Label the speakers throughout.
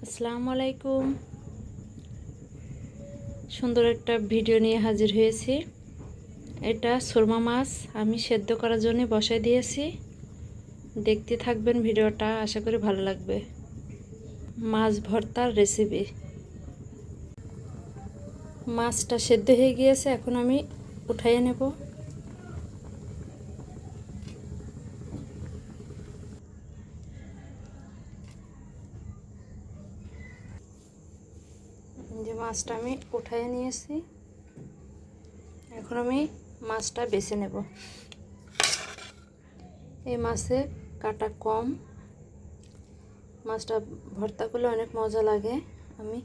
Speaker 1: আসসালামু আলাইকুম। সুন্দর একটা ভিডিও নিয়ে হাজির হয়েছি। এটা সুরমা মাছ আমি সেদ্ধ করার জন্য বসাই দিয়েছি। দেখতে থাকবেন ভিডিওটা, আশা করি ভালো লাগবে। মাছ ভর্তার রেসিপি। মাছটা সেদ্ধ হয়ে গিয়েছে, এখন আমি উঠাইয়ে নেব। যে মাছটা আমি উঠাইয়ে নিয়েছি, এখন আমি মাছটা বেছে নেব। এই মাছে কাটা কম, মাছটা ভর্তা করলে অনেক মজা লাগে। আমি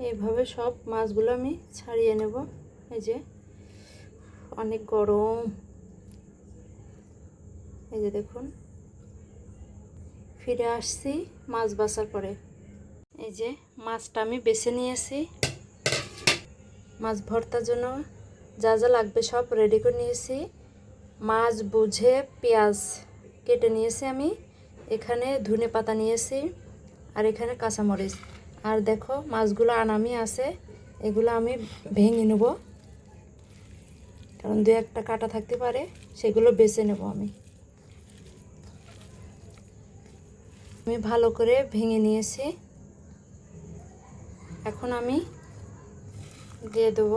Speaker 1: এইভাবে সব মাছগুলো আমি ছাড়িয়ে নেব। এই যে অনেক গরম, এই যে দেখুন। ফিরে আসছি মাছ বাছার পরে। এই যে মাছটা আমি বেছে নিয়েছি। মাছ ভর্তার জন্য যা যা লাগবে সব রেডি করে নিয়েছি। মাছ বুঝে পেঁয়াজ কেটে নিয়েছি আমি। এখানে ধনে পাতা নিয়েছি, আর এখানে কাঁচামরিচ। আর দেখো মাছগুলো আনামি আছে, এগুলো আমি ভেঙে নেব, কারণ দু একটা কাটা থাকতে পারে, সেগুলো বেছে নেব আমি ভালো করে ভেঙে নিয়েছি। এখন আমি দিয়ে দেব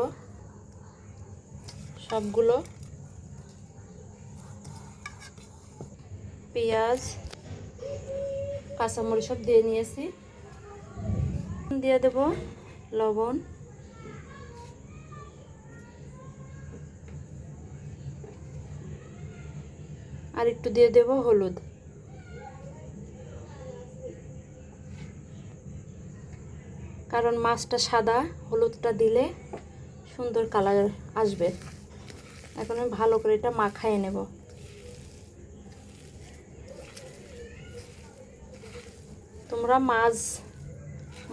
Speaker 1: সবগুলো। পেঁয়াজ কাঁচামরিচ সব দিয়ে নিয়েছি। দিয়ে দেব লবণ, আর একটু দিয়ে দেব হলুদ। কারণ মাছটা সাদা, হলুদটা দিলে সুন্দর কালার আসবে। এখন আমি ভালো করে এটা মাখায় নেব। তোমরা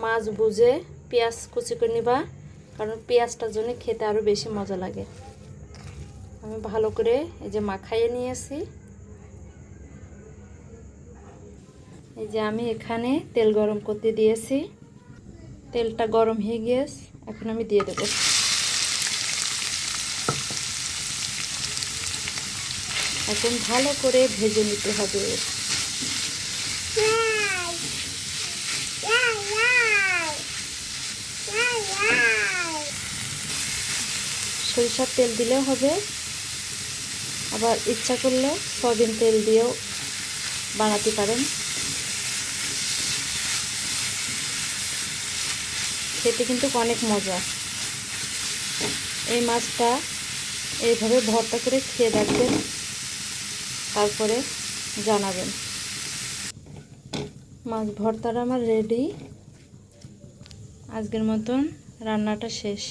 Speaker 1: মাছ বুঝে পেঁয়াজ কুচি করে নিবা, কারণ পেঁয়াজটার জন্য খেতে আরও বেশি মজা লাগে। আমি ভালো করে এই যে মাখাইয়ে নিয়েছি। এই যে আমি এখানে তেল গরম করতে দিয়েছি। তেলটা গরম হয়ে গিয়েছে, এখন আমি দিয়ে দেব। এখন ভালো করে ভেজে নিতে হবে। সরিষার তেল দিলেও হবে, আবার ইচ্ছা করলে সয়াবিন তেল দিয়েও বানাতে পারেন। খেতে কিন্তু অনেক মজা। এই মাছটা এইভাবে ভর্তা করে খেয়ে দেখবেন, তারপরে জানাবেন। মাছ ভর্তাটা আমার রেডি। আজকের মতন রান্নাটা শেষ।